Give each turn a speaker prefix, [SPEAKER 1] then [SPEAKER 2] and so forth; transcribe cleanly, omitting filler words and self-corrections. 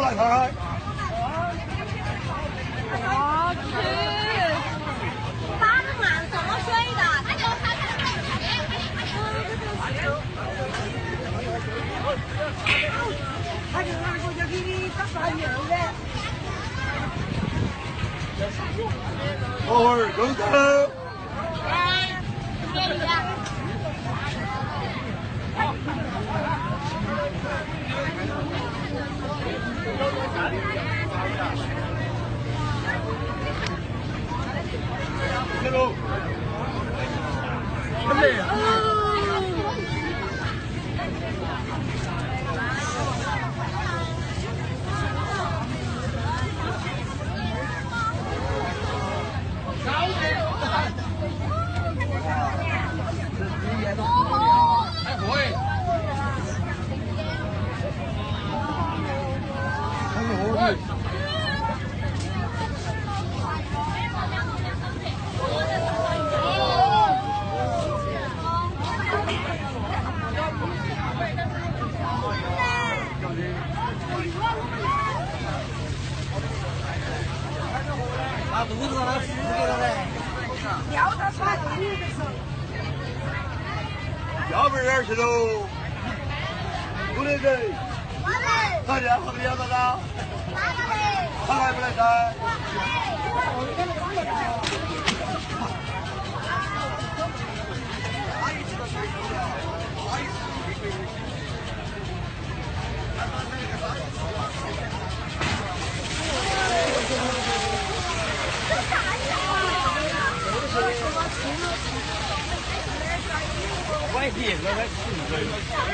[SPEAKER 1] 来看看。
[SPEAKER 2] 我去，8万什么水的？
[SPEAKER 3] 他就拿过去给你打饭油的。
[SPEAKER 1] 等会儿更车。
[SPEAKER 2] 哎，便宜啊！Hello。
[SPEAKER 1] 很累啊。还可以。拉肚子了，死给了嘞！
[SPEAKER 3] 要他穿衣的时候，
[SPEAKER 1] 要不然去喽。不能人。
[SPEAKER 3] 我来，
[SPEAKER 1] 大家好，要得到。他来不来噻？外地那个吃